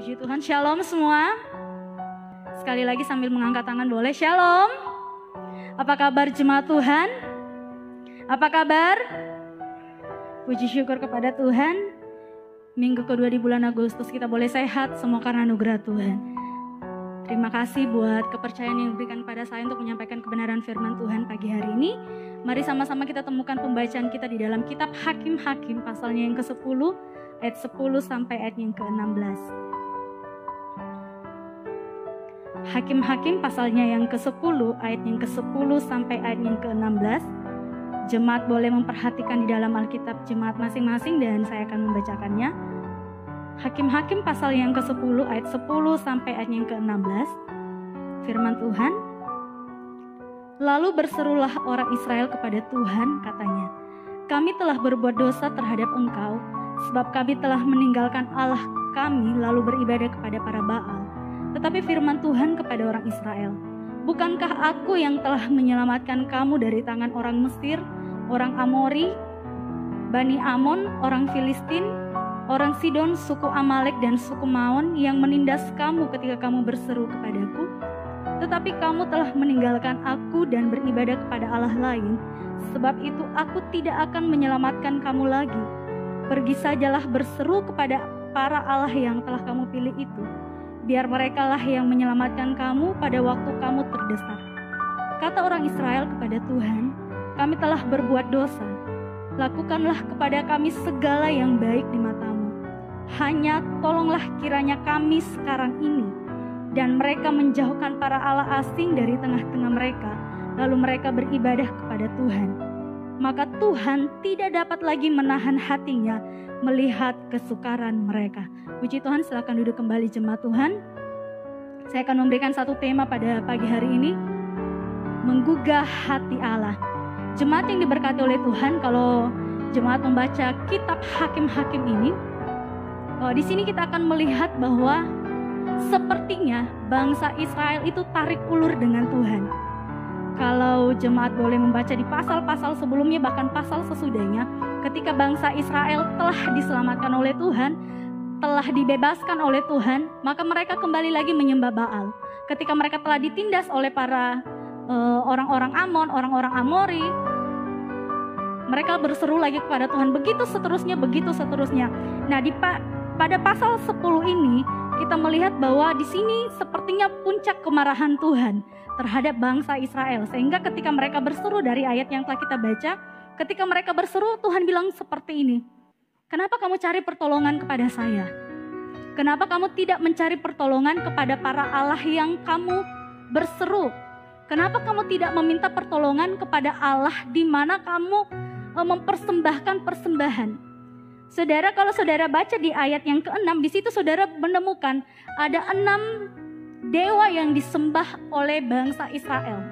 Puji Tuhan, shalom semua. Sekali lagi sambil mengangkat tangan boleh, shalom. Apa kabar jemaat Tuhan? Apa kabar? Puji syukur kepada Tuhan. Minggu kedua di bulan Agustus kita boleh sehat, semua karena anugerah Tuhan. Terima kasih buat kepercayaan yang diberikan pada saya untuk menyampaikan kebenaran firman Tuhan pagi hari ini. Mari sama-sama kita temukan pembacaan kita di dalam kitab Hakim-Hakim pasalnya yang ke-10 ayat 10 sampai ayat yang ke-16. Hakim-Hakim pasalnya yang ke-10 ayat yang ke-10 sampai ayat yang ke-16. Jemaat boleh memperhatikan di dalam Alkitab jemaat masing-masing dan saya akan membacakannya. Hakim-Hakim pasal yang ke-10 ayat 10 sampai ayat yang ke-16. Firman Tuhan. Lalu berserulah orang Israel kepada Tuhan, katanya, kami telah berbuat dosa terhadap Engkau, sebab kami telah meninggalkan Allah kami lalu beribadah kepada para Baal. Tetapi firman Tuhan kepada orang Israel, bukankah aku yang telah menyelamatkan kamu dari tangan orang Mesir, orang Amori, Bani Amon, orang Filistin, orang Sidon, suku Amalek dan suku Maon yang menindas kamu ketika kamu berseru kepadaku? Tetapi kamu telah meninggalkan aku dan beribadah kepada Allah lain, sebab itu aku tidak akan menyelamatkan kamu lagi. Pergi sajalah berseru kepada para Allah yang telah kamu pilih itu. Biar merekalah yang menyelamatkan kamu pada waktu kamu terdesak. Kata orang Israel kepada Tuhan, kami telah berbuat dosa. Lakukanlah kepada kami segala yang baik di matamu. Hanya tolonglah kiranya kami sekarang ini. Dan mereka menjauhkan para Allah asing dari tengah-tengah mereka. Lalu mereka beribadah kepada Tuhan. Maka Tuhan tidak dapat lagi menahan hatinya melihat kesukaran mereka. Puji Tuhan, silakan duduk kembali jemaat Tuhan. Saya akan memberikan satu tema pada pagi hari ini, menggugah hati Allah. Jemaat yang diberkati oleh Tuhan, kalau jemaat membaca kitab Hakim-Hakim ini, di sini kita akan melihat bahwa sepertinya bangsa Israel itu tarik ulur dengan Tuhan. Kalau jemaat boleh membaca di pasal-pasal sebelumnya, bahkan pasal sesudahnya, ketika bangsa Israel telah diselamatkan oleh Tuhan, telah dibebaskan oleh Tuhan, maka mereka kembali lagi menyembah Baal. Ketika mereka telah ditindas oleh para orang-orang Amon, orang-orang Amori, mereka berseru lagi kepada Tuhan. Begitu seterusnya, begitu seterusnya. Nah, pada pasal 10 ini kita melihat bahwa di sini sepertinya puncak kemarahan Tuhan terhadap bangsa Israel. Sehingga ketika mereka berseru dari ayat yang telah kita baca, ketika mereka berseru, Tuhan bilang seperti ini. Kenapa kamu cari pertolongan kepada saya? Kenapa kamu tidak mencari pertolongan kepada para Allah yang kamu berseru? Kenapa kamu tidak meminta pertolongan kepada Allah di mana kamu mempersembahkan persembahan? Saudara, kalau saudara baca di ayat yang ke-6, di situ saudara menemukan ada 6 dewa yang disembah oleh bangsa Israel.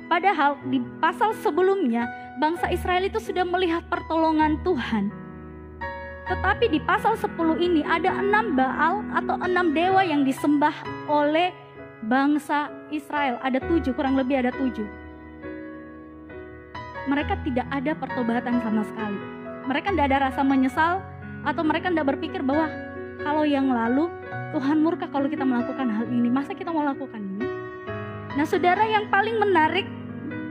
Padahal di pasal sebelumnya, bangsa Israel itu sudah melihat pertolongan Tuhan. Tetapi di pasal 10 ini ada 6 Baal atau 6 dewa yang disembah oleh bangsa Israel. Ada 7, kurang lebih ada 7. Mereka tidak ada pertobatan sama sekali. Mereka tidak ada rasa menyesal atau mereka tidak berpikir bahwa kalau yang lalu Tuhan murka kalau kita melakukan hal ini. Masa kita mau lakukan ini? Nah saudara, yang paling menarik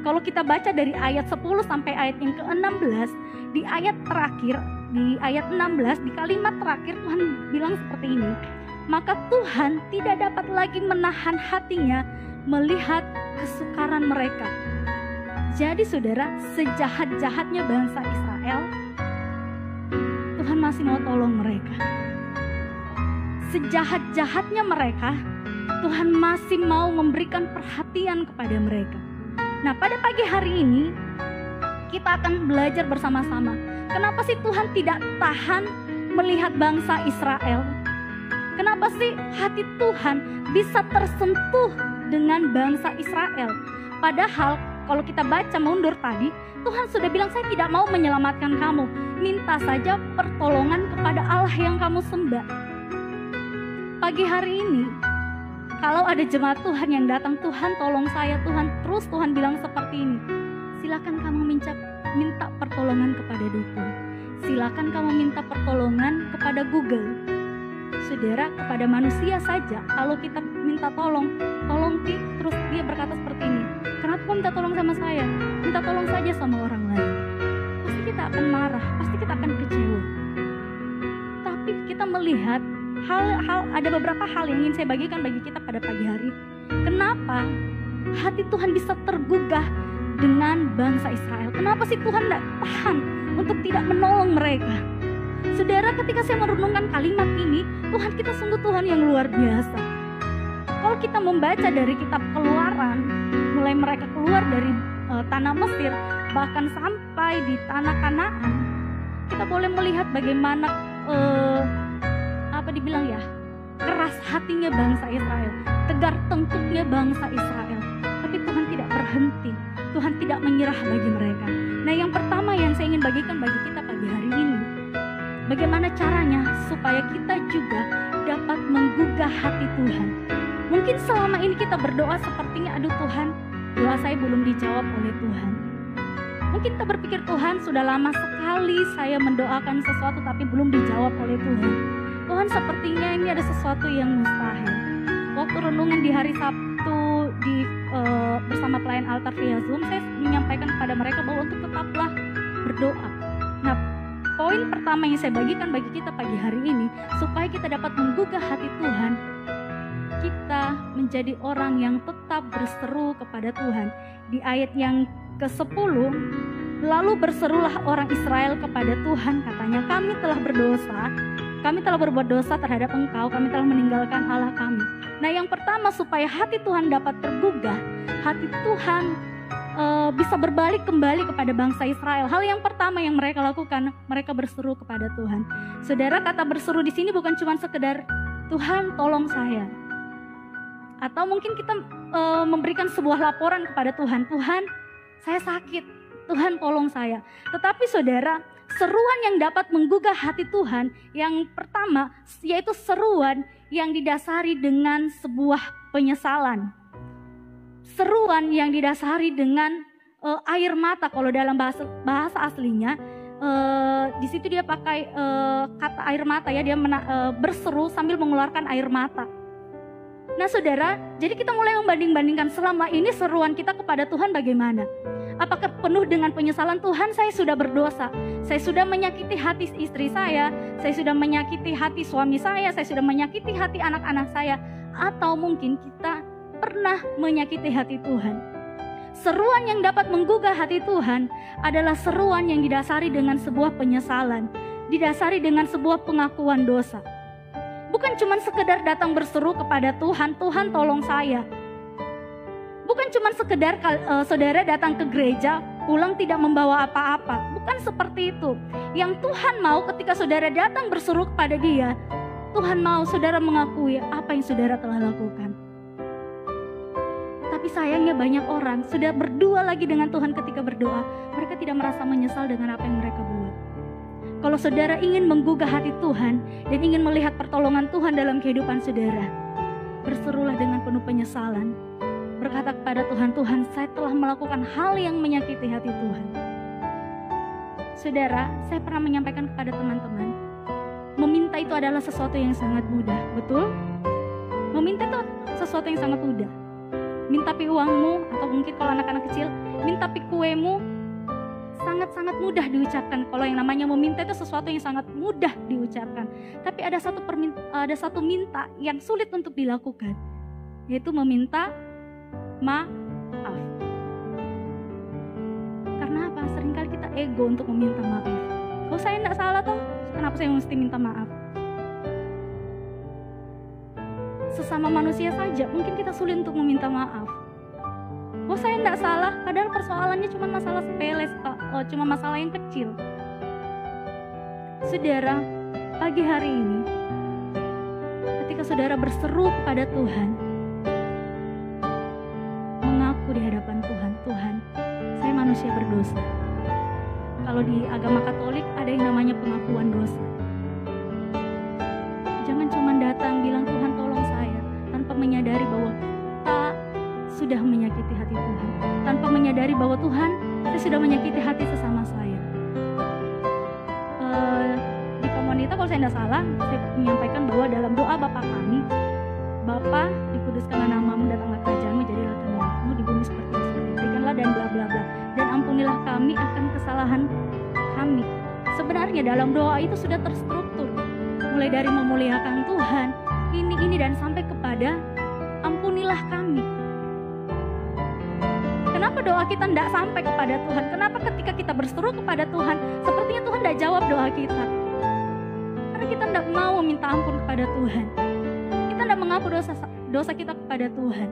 kalau kita baca dari ayat 10 sampai ayat yang ke-16, di ayat terakhir, di ayat 16, di kalimat terakhir Tuhan bilang seperti ini. Maka Tuhan tidak dapat lagi menahan hatinya melihat kesukaran mereka. Jadi saudara, sejahat-jahatnya bangsa Israel, Tuhan masih mau tolong mereka. Sejahat-jahatnya mereka, Tuhan masih mau memberikan perhatian kepada mereka. Nah, pada pagi hari ini kita akan belajar bersama-sama. Kenapa sih Tuhan tidak tahan melihat bangsa Israel? Kenapa sih hati Tuhan bisa tersentuh dengan bangsa Israel? Padahal kalau kita baca mundur tadi, Tuhan sudah bilang, saya tidak mau menyelamatkan kamu. Minta saja pertolongan kepada Allah yang kamu sembah. Pagi hari ini, kalau ada jemaat Tuhan yang datang, Tuhan tolong saya, Tuhan bilang seperti ini. Silakan kamu minta pertolongan kepada dukun. Silakan kamu minta pertolongan kepada Google. saudara, kepada manusia saja, kalau kita minta tolong Pi, terus dia berkata seperti ini, kenapa kau minta tolong sama saya? Minta tolong saja sama orang lain. Pasti kita akan marah, pasti kita akan kecewa. Tapi kita melihat ada beberapa hal yang ingin saya bagikan bagi kita pada pagi hari. Kenapa hati Tuhan bisa tergugah dengan bangsa Israel? Kenapa sih Tuhan tidak tahan untuk tidak menolong mereka? Saudara, ketika saya merenungkan kalimat ini, Tuhan kita sungguh Tuhan yang luar biasa. Kalau kita membaca dari kitab Keluaran, mulai mereka keluar dari tanah Mesir, bahkan sampai di tanah Kanaan, kita boleh melihat bagaimana keras hatinya bangsa Israel, tegar tengkuknya bangsa Israel. Tapi Tuhan tidak berhenti, Tuhan tidak menyerah bagi mereka. Nah, yang pertama yang saya ingin bagikan bagi kita pagi hari ini, bagaimana caranya supaya kita juga dapat menggugah hati Tuhan. Mungkin selama ini kita berdoa sepertinya, aduh Tuhan, doa saya belum dijawab oleh Tuhan. Mungkin kita berpikir, Tuhan, sudah lama sekali saya mendoakan sesuatu tapi belum dijawab oleh Tuhan. Tuhan, sepertinya ini ada sesuatu yang mustahil. Waktu renungan di hari Sabtu bersama pelayan altar via Zoom, saya menyampaikan kepada mereka bahwa untuk tetaplah berdoa. Nah, poin pertama yang saya bagikan bagi kita pagi hari ini, supaya kita dapat menggugah hati Tuhan, kita menjadi orang yang tetap berseru kepada Tuhan. Di ayat yang ke-10, lalu berserulah orang Israel kepada Tuhan, katanya, kami telah berbuat dosa terhadap Engkau, kami telah meninggalkan Allah kami. Nah, yang pertama supaya hati Tuhan dapat tergugah, hati Tuhan bisa berbalik kembali kepada bangsa Israel. Hal yang pertama yang mereka lakukan, mereka berseru kepada Tuhan. Saudara, kata berseru di sini bukan cuma sekedar Tuhan tolong saya, atau mungkin kita memberikan sebuah laporan kepada Tuhan, Tuhan saya sakit, Tuhan tolong saya. Tetapi saudara, seruan yang dapat menggugah hati Tuhan yang pertama yaitu seruan yang didasari dengan sebuah penyesalan. Seruan yang didasari dengan air mata. Kalau dalam bahasa aslinya di situ dia pakai kata air mata ya, dia berseru sambil mengeluarkan air mata. Nah saudara, jadi kita mulai membanding-bandingkan selama ini seruan kita kepada Tuhan bagaimana. Apakah penuh dengan penyesalan, Tuhan saya sudah berdosa, saya sudah menyakiti hati istri saya sudah menyakiti hati suami saya sudah menyakiti hati anak-anak saya. Atau mungkin kita pernah menyakiti hati Tuhan. Seruan yang dapat menggugah hati Tuhan adalah seruan yang didasari dengan sebuah penyesalan, didasari dengan sebuah pengakuan dosa. Bukan cuma sekedar datang berseru kepada Tuhan, Tuhan tolong saya. Bukan cuma sekedar saudara datang ke gereja, pulang tidak membawa apa-apa. Bukan seperti itu. Yang Tuhan mau ketika saudara datang berseru kepada Dia, Tuhan mau saudara mengakui apa yang saudara telah lakukan. Tapi sayangnya banyak orang sudah berdua lagi dengan Tuhan ketika berdoa, mereka tidak merasa menyesal dengan apa yang mereka buat. Kalau saudara ingin menggugah hati Tuhan dan ingin melihat pertolongan Tuhan dalam kehidupan saudara, berserulah dengan penuh penyesalan. Berkata kepada Tuhan, Tuhan saya telah melakukan hal yang menyakiti hati Tuhan. Saudara, saya pernah menyampaikan kepada teman-teman, meminta itu adalah sesuatu yang sangat mudah, betul? Meminta itu sesuatu yang sangat mudah. Minta pi uangmu, atau mungkin kalau anak-anak kecil, minta pi kuemu, sangat-sangat mudah diucapkan. Kalau yang namanya meminta itu sesuatu yang sangat mudah diucapkan. Tapi ada satu minta yang sulit untuk dilakukan, yaitu meminta maaf. Karena apa? Seringkali kita ego untuk meminta maaf. Oh saya tidak salah toh, kenapa saya mesti minta maaf? Sesama manusia saja mungkin kita sulit untuk meminta maaf. Oh saya tidak salah, padahal persoalannya cuma masalah sepele, cuma masalah yang kecil. Saudara, pagi hari ini ketika saudara berseru kepada Tuhan, mengaku di hadapan Tuhan, Tuhan saya manusia berdosa. Kalau di agama Katolik ada yang namanya pengakuan dosa. Jangan cuma datang bilang Tuhan tolong saya tanpa menyadari bahwa kita sudah menyakiti hati Tuhan, tanpa menyadari bahwa Tuhan saya sudah menyakiti hati sesama saya. Di kita kalau saya tidak salah, saya menyampaikan bahwa dalam doa Bapa kami, Bapa, dikuduskanlah namamu, datanglah kerajaanmu, jadilah kehendakmu di bumi seperti di surga. Berikanlah dan bla bla bla. Dan ampunilah kami akan kesalahan kami. Sebenarnya dalam doa itu sudah terstruktur. Mulai dari memuliakan Tuhan, ini dan sampai kepada ampunilah kami. Kenapa doa kita tidak sampai kepada Tuhan? Kenapa ketika kita berseru kepada Tuhan, sepertinya Tuhan tidak jawab doa kita? Karena kita tidak mau meminta ampun kepada Tuhan. Kita tidak mengaku dosa kita kepada Tuhan.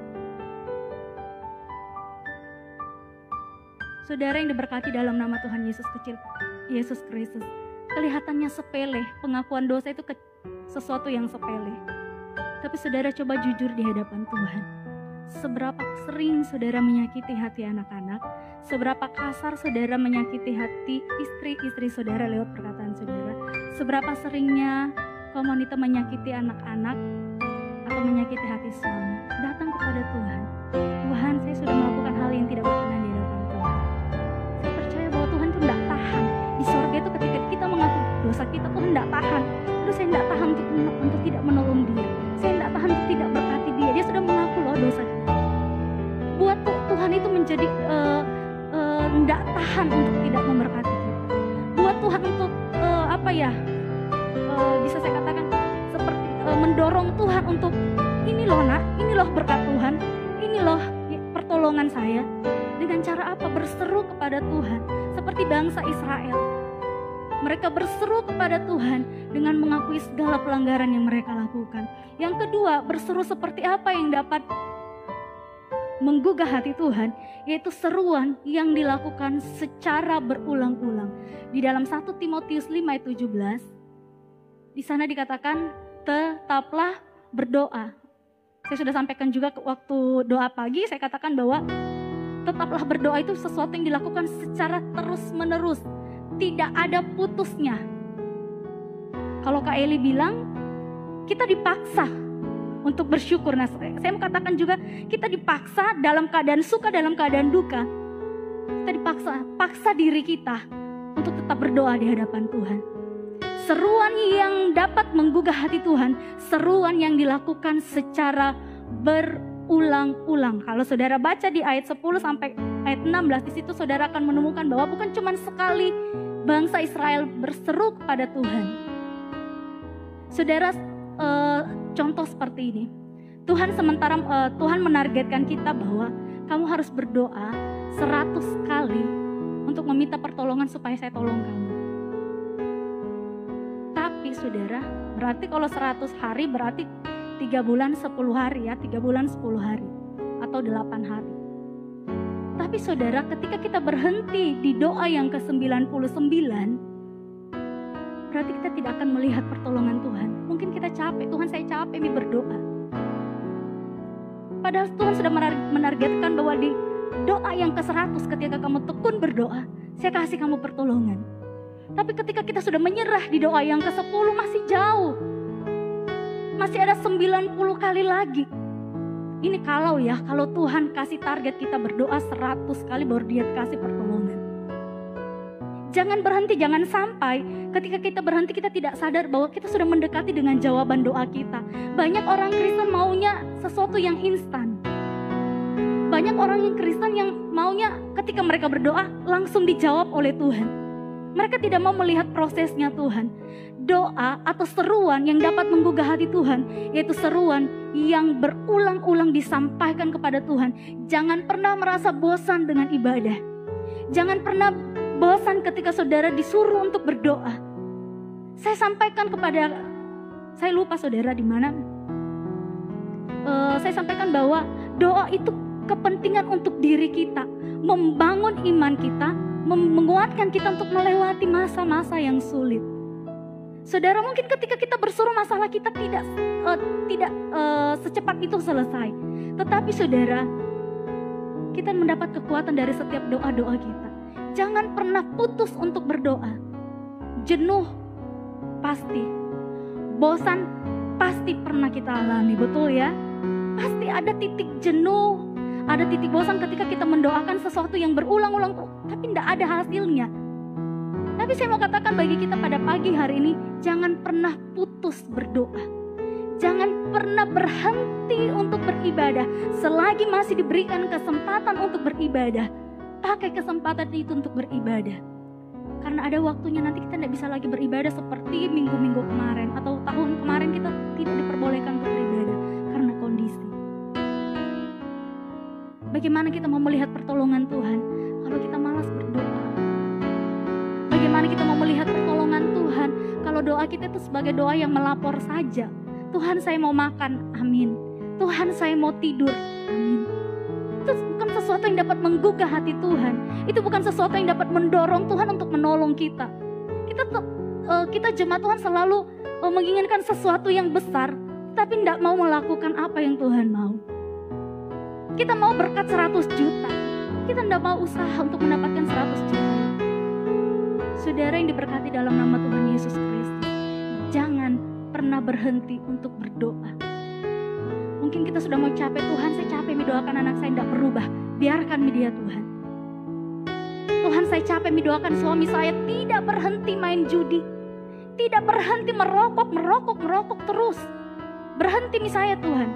Saudara yang diberkati dalam nama Tuhan Yesus kecil, Yesus Kristus, kelihatannya sepele, pengakuan dosa itu sesuatu yang sepele. Tapi saudara coba jujur di hadapan Tuhan. Seberapa sering saudara menyakiti hati anak-anak, seberapa kasar saudara menyakiti hati istri-istri saudara lewat perkataan saudara, seberapa seringnya kaum wanita menyakiti anak-anak atau menyakiti hati suami. Datang kepada Tuhan. Tuhan, saya sudah melakukan hal yang tidak berkenan di hadapan Tuhan. Saya percaya bahwa Tuhan itu tidak tahan. Di sorga itu ketika kita mengaku dosa kita, Tuhan tidak tahan. Terus saya tidak tahan untuk tidak menolong dia. Saya tidak tahan untuk tidak berkati dia. Dia sudah mengaku loh dosa kita. Buat Tuhan itu menjadi tidak tahan untuk tidak memberkati kita. Buat Tuhan untuk bisa saya katakan seperti mendorong Tuhan untuk ini loh nak, ini loh berkat Tuhan, ini loh pertolongan saya. Dengan cara apa? Berseru kepada Tuhan seperti bangsa Israel. Mereka berseru kepada Tuhan dengan mengakui segala pelanggaran yang mereka lakukan. Yang kedua, berseru seperti apa yang dapat menggugah hati Tuhan, yaitu seruan yang dilakukan secara berulang-ulang. Di dalam 1 Timotius 5 ayat 17, di sana dikatakan tetaplah berdoa. Saya sudah sampaikan juga waktu doa pagi, saya katakan bahwa tetaplah berdoa itu sesuatu yang dilakukan secara terus-menerus, tidak ada putusnya. Kalau Kak Eli bilang, kita dipaksa untuk bersyukur. Nah, saya mau katakan juga kita dipaksa dalam keadaan suka, dalam keadaan duka. Kita paksa diri kita untuk tetap berdoa di hadapan Tuhan. Seruan yang dapat menggugah hati Tuhan, seruan yang dilakukan secara berulang-ulang. Kalau saudara baca di ayat 10 sampai ayat 16, di situ saudara akan menemukan bahwa bukan cuma sekali bangsa Israel berseru kepada Tuhan. Saudara, contoh seperti ini. Tuhan menargetkan kita bahwa kamu harus berdoa 100 kali untuk meminta pertolongan supaya saya tolong kamu. Tapi saudara, berarti kalau 100 hari berarti 3 bulan 10 hari ya, 3 bulan 10 hari atau 8 hari. Tapi saudara, ketika kita berhenti di doa yang ke-99, berarti kita tidak akan melihat pertolongan Tuhan. Mungkin kita capek, Tuhan saya capek nih berdoa. Padahal Tuhan sudah menargetkan bahwa di doa yang ke-100 ketika kamu tekun berdoa, saya kasih kamu pertolongan. Tapi ketika kita sudah menyerah di doa yang ke-10 masih jauh. Masih ada 90 kali lagi. Ini kalau Tuhan kasih target kita berdoa 100 kali baru dia kasih pertolongan. Jangan berhenti, jangan sampai ketika kita berhenti kita tidak sadar bahwa kita sudah mendekati dengan jawaban doa kita. Banyak orang Kristen maunya sesuatu yang instan. Banyak orang yang Kristen yang maunya ketika mereka berdoa langsung dijawab oleh Tuhan. Mereka tidak mau melihat prosesnya Tuhan. Doa atau seruan yang dapat menggugah hati Tuhan, yaitu seruan yang berulang-ulang disampaikan kepada Tuhan. Jangan pernah merasa bosan dengan ibadah. Jangan pernah bosan ketika saudara disuruh untuk berdoa. Saya sampaikan kepada, saya lupa saudara di mana. Saya sampaikan bahwa doa itu kepentingan untuk diri kita, membangun iman kita, menguatkan kita untuk melewati masa-masa yang sulit. Saudara, mungkin ketika kita bersuruh masalah kita tidak secepat itu selesai. Tetapi saudara, kita mendapat kekuatan dari setiap doa-doa kita. Jangan pernah putus untuk berdoa. Jenuh pasti, bosan pasti pernah kita alami, betul ya? Pasti ada titik jenuh, ada titik bosan ketika kita mendoakan sesuatu yang berulang-ulang tapi tidak ada hasilnya. Tapi saya mau katakan bagi kita pada pagi hari ini, jangan pernah putus berdoa. Jangan pernah berhenti untuk beribadah. Selagi masih diberikan kesempatan untuk beribadah, pakai kesempatan itu untuk beribadah. Karena ada waktunya nanti kita tidak bisa lagi beribadah seperti minggu-minggu kemarin atau tahun kemarin kita tidak diperbolehkan untuk beribadah karena kondisi. Bagaimana kita mau melihat pertolongan Tuhan kalau kita malas berdoa? Bagaimana kita mau melihat pertolongan Tuhan kalau doa kita itu sebagai doa yang melapor saja? Tuhan, saya mau makan, amin. Tuhan, saya mau tidur, amin. Itu bukan sesuatu yang dapat menggugah hati Tuhan. Itu bukan sesuatu yang dapat mendorong Tuhan untuk menolong kita. Kita jemaat Tuhan selalu menginginkan sesuatu yang besar, tapi tidak mau melakukan apa yang Tuhan mau. Kita mau berkat 100 juta, kita tidak mau usaha untuk mendapatkan 100 juta. Saudara yang diberkati dalam nama Tuhan Yesus Kristus, jangan pernah berhenti untuk berdoa. Mungkin kita sudah mau capek, Tuhan saya capek mendoakan anak saya tidak berubah, biarkan media Tuhan. Tuhan saya capek mendoakan suami saya tidak berhenti main judi, tidak berhenti merokok terus. Berhenti saya Tuhan.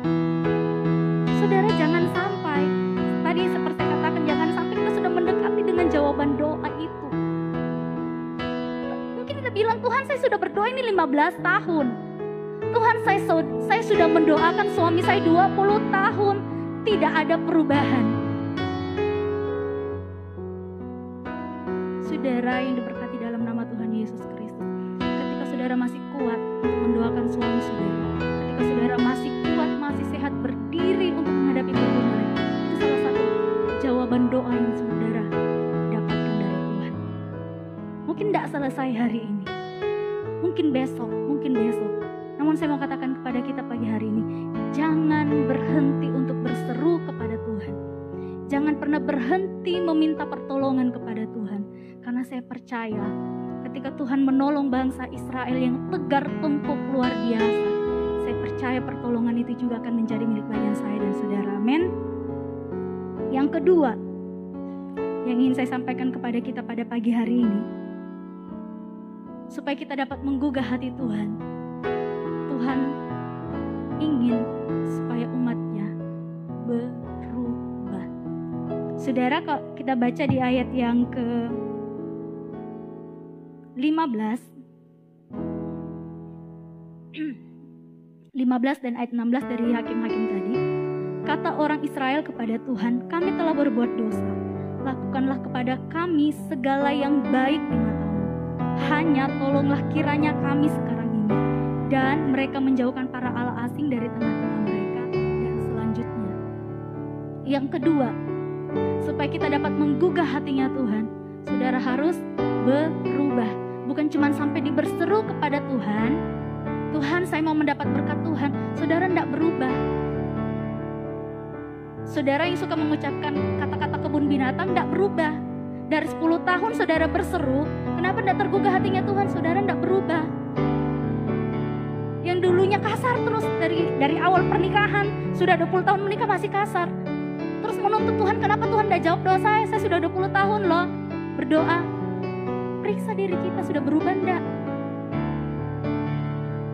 Saudara jangan sampai, tadi seperti saya katakan, jangan sampai kita sudah mendekati dengan jawaban doa itu. Mungkin kita bilang, Tuhan saya sudah berdoa ini 15 tahun. Tuhan saya sudah mendoakan suami saya 20 tahun. Tidak ada perubahan. Saudara yang diberkati dalam nama Tuhan Yesus Kristus, ketika saudara masih kuat untuk mendoakan suami saudara, ketika saudara masih kuat, masih sehat, berdiri untuk menghadapi pergumulan, itu salah satu jawaban doa yang saudara dapatkan dari Tuhan. Mungkin tidak selesai hari ini, mungkin besok. Namun saya mau katakan kepada kita pagi hari ini, jangan berhenti untuk berseru kepada Tuhan. Jangan pernah berhenti meminta pertolongan kepada Tuhan. Karena saya percaya ketika Tuhan menolong bangsa Israel yang tegar tengkuk luar biasa, saya percaya pertolongan itu juga akan menjadi milik bagian saya dan saudara. Amin. Yang kedua yang ingin saya sampaikan kepada kita pada pagi hari ini, supaya kita dapat menggugah hati Tuhan. Tuhan ingin supaya umatnya berubah. Saudara, kalau kita baca di ayat yang ke 15 dan ayat 16 dari Hakim-Hakim tadi, kata orang Israel kepada Tuhan, kami telah berbuat dosa, lakukanlah kepada kami segala yang baik di mata-Mu, hanya tolonglah kiranya kami sekarang ini. Dan mereka menjauhkan para Allah asing dari tengah-tengah mereka. Dan selanjutnya, yang kedua, supaya kita dapat menggugah hatinya Tuhan, saudara harus berubah. Bukan cuma sampai berseru kepada Tuhan, Tuhan saya mau mendapat berkat Tuhan, saudara tidak berubah. Saudara yang suka mengucapkan kata-kata kebun binatang tidak berubah. Dari 10 tahun saudara berseru, kenapa tidak tergugah hatinya Tuhan? Saudara tidak berubah. Yang dulunya kasar terus dari awal pernikahan, sudah 20 tahun menikah masih kasar. Terus menuntut Tuhan, kenapa Tuhan tidak jawab doa saya? Saya sudah 20 tahun loh berdoa. Periksa diri kita, sudah berubah enggak?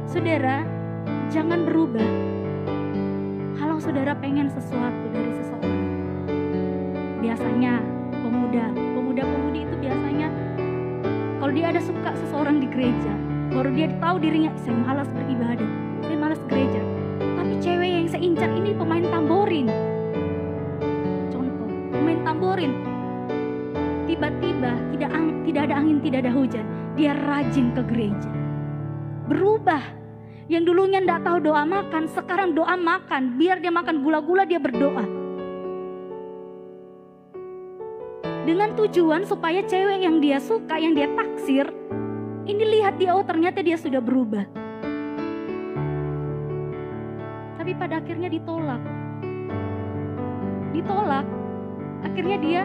Saudara, jangan berubah kalau saudara pengen sesuatu dari seseorang. Biasanya pemuda-pemudi itu biasanya kalau dia ada suka seseorang di gereja, baru dia tahu dirinya, saya malas beribadah, saya malas gereja. Tapi cewek yang saya incar ini pemain tamborin. Contoh, pemain tamborin. Tiba-tiba tidak ada angin, tidak ada hujan, dia rajin ke gereja. Berubah. Yang dulunya tidak tahu doa makan, sekarang doa makan. Biar dia makan gula-gula, dia berdoa. Dengan tujuan supaya cewek yang dia suka, yang dia taksir, ini lihat dia, oh ternyata dia sudah berubah. Tapi pada akhirnya ditolak. Akhirnya dia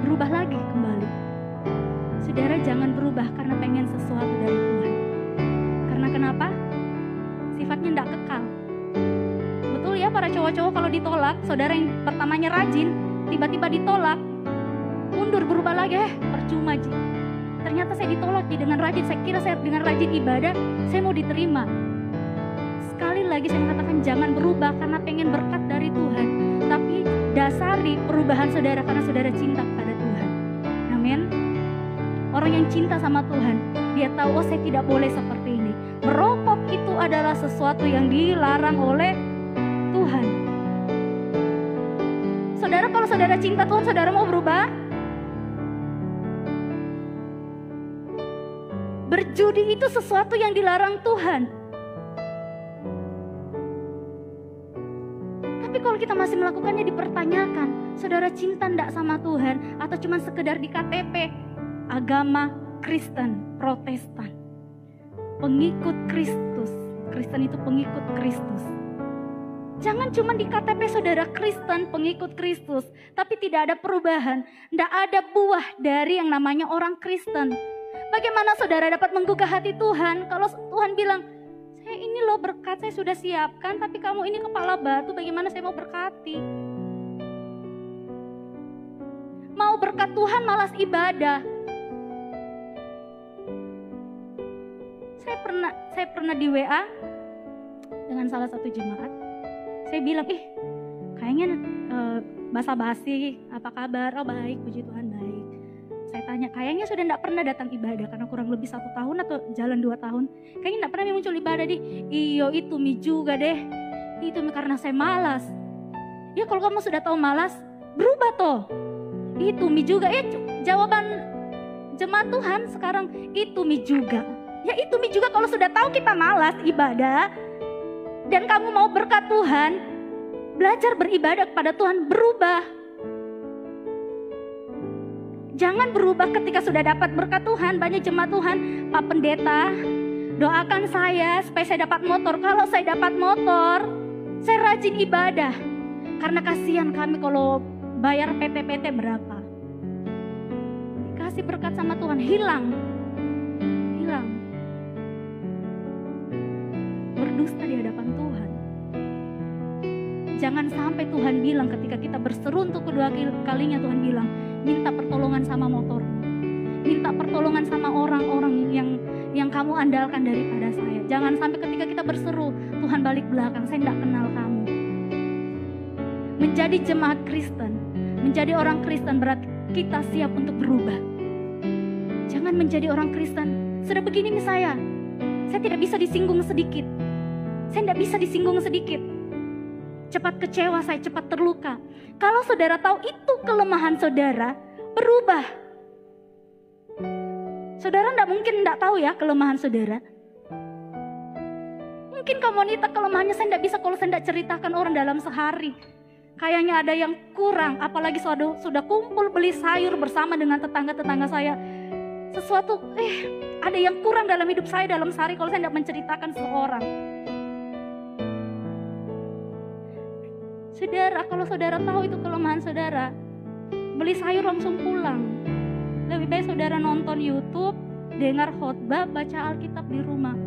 berubah lagi kembali. Saudara jangan berubah karena pengen sesuatu dari Tuhan. Karena kenapa? Sifatnya tidak kekal. Betul ya para cowok-cowok, kalau ditolak, saudara yang pertamanya rajin, tiba-tiba ditolak, mundur berubah lagi, percuma Ji. Ternyata saya ditolak Ji dengan rajin. Saya kira saya dengan rajin ibadah saya mau diterima. Sekali lagi saya mengatakan jangan berubah karena pengen berkat dari Tuhan, tapi dasari perubahan saudara karena saudara cinta kepada Tuhan. Amin. Orang yang cinta sama Tuhan, dia tahu oh saya tidak boleh seperti ini. Merokok itu adalah sesuatu yang dilarang oleh Tuhan. Saudara, kalau saudara cinta Tuhan, saudara mau berubah? Berjudi itu sesuatu yang dilarang Tuhan. Tapi kalau kita masih melakukannya dipertanyakan, saudara cinta enggak sama Tuhan atau cuma sekedar di KTP agama Kristen, Protestan. Pengikut Kristus. Kristen itu pengikut Kristus. Jangan cuma di KTP saudara Kristen, pengikut Kristus, tapi tidak ada perubahan, tidak ada buah dari yang namanya orang Kristen. Bagaimana saudara dapat menggugah hati Tuhan kalau Tuhan bilang, saya ini loh berkat saya sudah siapkan, tapi kamu ini kepala batu, bagaimana saya mau berkati? Mau berkat Tuhan malas ibadah. Saya pernah di WA dengan salah satu jemaat. Saya bilang, kayaknya basa-basi, apa kabar? Oh baik, puji Tuhan baik. Saya tanya, kayaknya sudah tidak pernah datang ibadah karena kurang lebih 1 tahun atau jalan 2 tahun. Kayaknya tidak pernah muncul ibadah di. Iyo itu mi juga deh. Itu mi karena saya malas. Ya kalau kamu sudah tahu malas, berubah toh. Itu mi juga. Jawaban jemaat Tuhan sekarang itu mi juga. Ya itu mi juga kalau sudah tahu kita malas ibadah dan kamu mau berkat Tuhan, belajar beribadah kepada Tuhan, berubah. Jangan berubah ketika sudah dapat berkat Tuhan. Banyak jemaat Tuhan, Pak Pendeta, doakan saya supaya saya dapat motor. Kalau saya dapat motor, saya rajin ibadah. Karena kasihan kami kalau bayar PT-PT berapa. Dikasih berkat sama Tuhan, hilang. Berdusta di hadapan Tuhan. Jangan sampai Tuhan bilang ketika kita berseru untuk kedua kalinya, Tuhan bilang, minta pertolongan sama motor, minta pertolongan sama orang-orang yang kamu andalkan daripada saya. Jangan sampai ketika kita berseru, Tuhan balik belakang, saya tidak kenal kamu. Menjadi jemaat Kristen, menjadi orang Kristen berarti kita siap untuk berubah. Jangan menjadi orang Kristen, sudah begini nih saya tidak bisa disinggung sedikit. Saya tidak bisa disinggung sedikit. Cepat kecewa saya, cepat terluka. Kalau saudara tahu itu kelemahan saudara, berubah. Saudara mungkin tidak tahu ya kelemahan saudara. Mungkin kamu wanita kelemahannya saya tidak bisa kalau saya tidak ceritakan orang dalam sehari. Kayaknya ada yang kurang, apalagi sudah kumpul beli sayur bersama dengan tetangga-tetangga saya. Sesuatu, ada yang kurang dalam hidup saya dalam sehari kalau saya tidak menceritakan seseorang. Saudara, kalau saudara tahu itu kelemahan saudara, beli sayur langsung pulang. Lebih baik saudara nonton YouTube, dengar khotbah, baca Alkitab di rumah.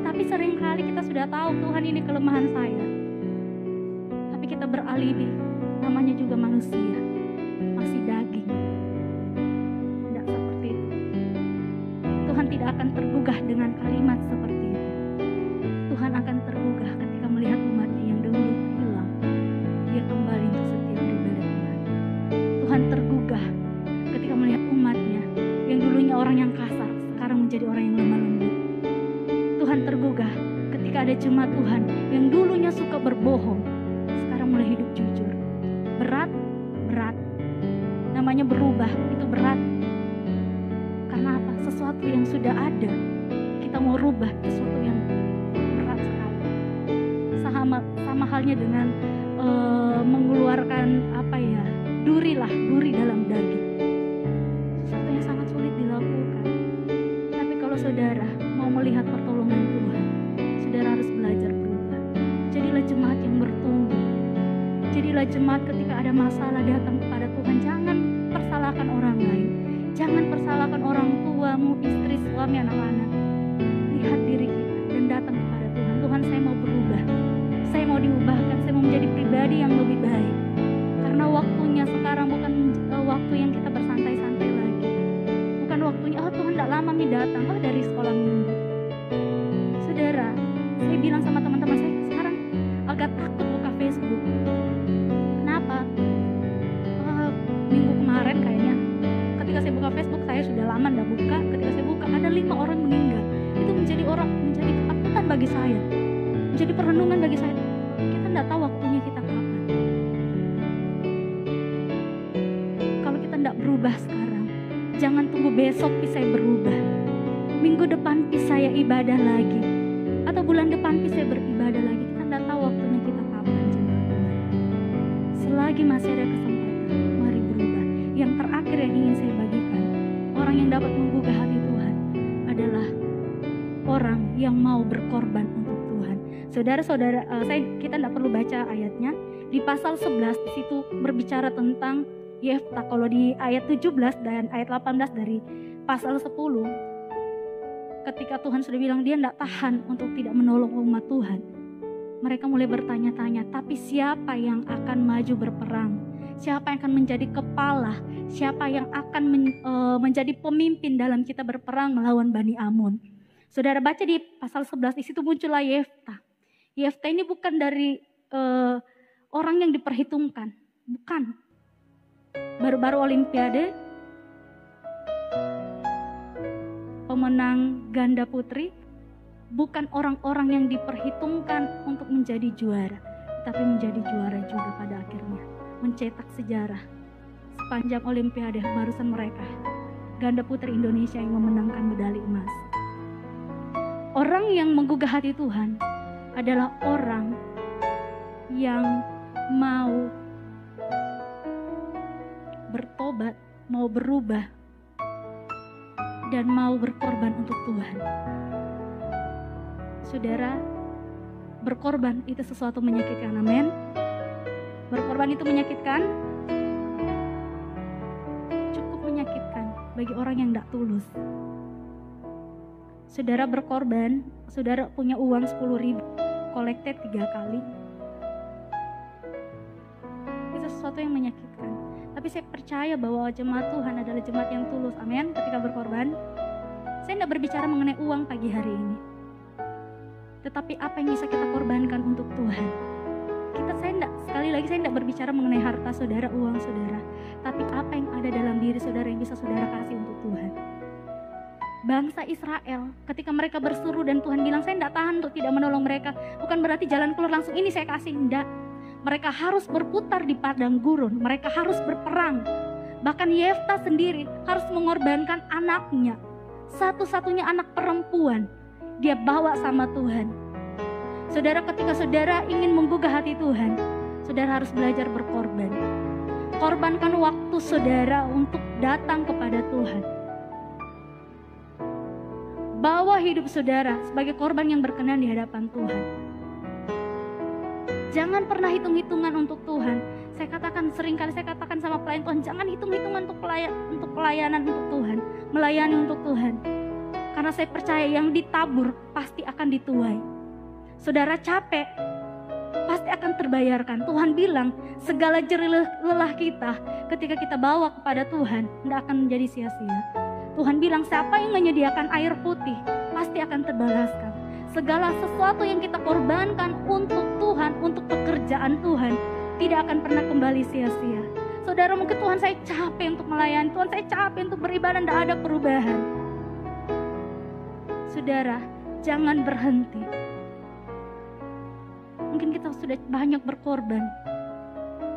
Tapi seringkali kita sudah tahu Tuhan ini kelemahan saya. Tapi kita beralibi, namanya juga manusia, masih daging. Tidak seperti itu. Tuhan tidak akan tergugah dengan kalimat seperti itu. Tuhan akan tergugah ketika melihat umatnya yang dahulu hilang, dia kembali untuk setia beribadah Tuhan. Tuhan tergugah ketika melihat umatnya yang dulunya orang yang kasar, sekarang menjadi orang yang lemah lembut. Tuhan tergugah ketika ada jemaat Tuhan yang dulunya suka berbohong, sekarang mulai hidup jujur. Berat. Namanya berubah, itu berat. Karena apa? Sesuatu yang sudah ada, kita mau rubah sesuatu yang berat sekali. Sama halnya dengan mengeluarkan duri dalam daging. Sesuatu yang sangat sulit dilakukan. Tapi kalau saudara mau melihat pertolongan Tuhan, saudara harus belajar berubah. Jadilah jemaat yang bertumbuh. Jadilah jemaat ketika ada masalah datang kepada Tuhan. Jangan persalahkan orang lain. Jangan persalahkan orang tuamu, istri, suami, anak-anak. Lihat diri kita dan datang kepada Tuhan. Tuhan, saya mau berubah. Saya mau diubahkan. Saya mau menjadi pribadi yang lebih baik. Karena waktunya sekarang bukan waktu yang kita bersantai-santai lagi. menjadi ketakutan bagi saya, menjadi perenungan bagi saya. Kita tidak tahu waktunya kita kapan. Kalau kita tidak berubah sekarang, jangan tunggu besok saya berubah, minggu depan saya ibadah lagi, atau bulan depan saya beribadah lagi. Kita tidak tahu waktunya kita kapan. Selagi masih ada kesempatan, mari berubah. Yang terakhir yang ingin saya bagikan, orang yang dapat menggugah hati Tuhan adalah orang yang mau berkorban untuk Tuhan. Saudara-saudara, kita tidak perlu baca ayatnya. Di pasal 11 di situ berbicara tentang Yefta. Kalau di ayat 17 dan ayat 18 dari pasal 10, ketika Tuhan sudah bilang dia tidak tahan untuk tidak menolong umat Tuhan, mereka mulai bertanya-tanya, tapi siapa yang akan maju berperang? Siapa yang akan menjadi kepala? Siapa yang akan menjadi pemimpin dalam kita berperang melawan Bani Amun? Saudara baca di pasal 11, di situ muncullah Yefta. Yefta ini bukan dari orang yang diperhitungkan, bukan. Baru-baru Olimpiade, pemenang ganda putri, bukan orang-orang yang diperhitungkan untuk menjadi juara, tapi menjadi juara juga pada akhirnya, mencetak sejarah. Sepanjang Olimpiade barusan mereka, ganda putri Indonesia yang memenangkan medali emas. Orang yang menggugah hati Tuhan adalah orang yang mau bertobat, mau berubah, dan mau berkorban untuk Tuhan. Saudara, berkorban itu sesuatu menyakitkan, amin. Berkorban itu menyakitkan, cukup menyakitkan bagi orang yang tidak tulus. Saudara berkorban, saudara punya uang 10.000, collected 3 kali. Itu sesuatu yang menyakitkan. Tapi saya percaya bahwa jemaat Tuhan adalah jemaat yang tulus, amin, ketika berkorban. Saya tidak berbicara mengenai uang pagi hari ini, tetapi apa yang bisa kita korbankan untuk Tuhan. Sekali lagi saya tidak berbicara mengenai harta saudara, uang saudara, tapi apa yang ada dalam diri saudara yang bisa saudara kasih untuk Tuhan. Bangsa Israel ketika mereka berseru dan Tuhan bilang saya tidak tahan untuk tidak menolong mereka, bukan berarti jalan keluar langsung ini saya kasih, tidak. Mereka harus berputar di padang gurun, mereka harus berperang. Bahkan Yefta sendiri harus mengorbankan anaknya, satu-satunya anak perempuan, dia bawa sama Tuhan. Saudara, ketika saudara ingin menggugah hati Tuhan, saudara harus belajar berkorban. Korbankan waktu saudara untuk datang kepada Tuhan. Bawa hidup saudara sebagai korban yang berkenan di hadapan Tuhan. Jangan pernah hitung-hitungan untuk Tuhan. Seringkali saya katakan sama pelayan Tuhan, jangan hitung-hitungan untuk pelayanan untuk Tuhan, melayani untuk Tuhan. Karena saya percaya yang ditabur pasti akan dituai. Saudara capek, pasti akan terbayarkan. Tuhan bilang segala jerih lelah kita ketika kita bawa kepada Tuhan tidak akan menjadi sia-sia. Tuhan bilang siapa yang menyediakan air putih pasti akan terbalaskan. Segala sesuatu yang kita korbankan untuk Tuhan, untuk pekerjaan Tuhan, tidak akan pernah kembali sia-sia. Saudara, mungkin Tuhan saya capek untuk melayani, Tuhan saya capek untuk beribadah, tidak ada perubahan. Saudara, jangan berhenti. Mungkin kita sudah banyak berkorban,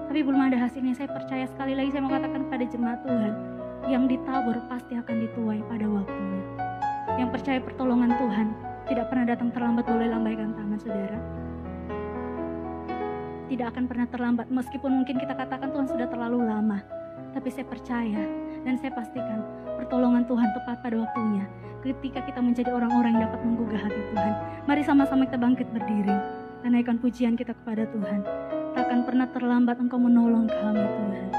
tapi belum ada hasilnya. Saya percaya, sekali lagi saya mau katakan kepada jemaat Tuhan, yang ditabur pasti akan dituai pada waktunya. Yang percaya pertolongan Tuhan tidak pernah datang terlambat, boleh lambaikan tangan saudara. Tidak akan pernah terlambat, meskipun mungkin kita katakan Tuhan sudah terlalu lama. Tapi saya percaya dan saya pastikan pertolongan Tuhan tepat pada waktunya. Ketika kita menjadi orang-orang yang dapat menggugah hati Tuhan. Mari sama-sama kita bangkit berdiri dan naikkan pujian kita kepada Tuhan. Tak akan pernah terlambat Engkau menolong kami Tuhan.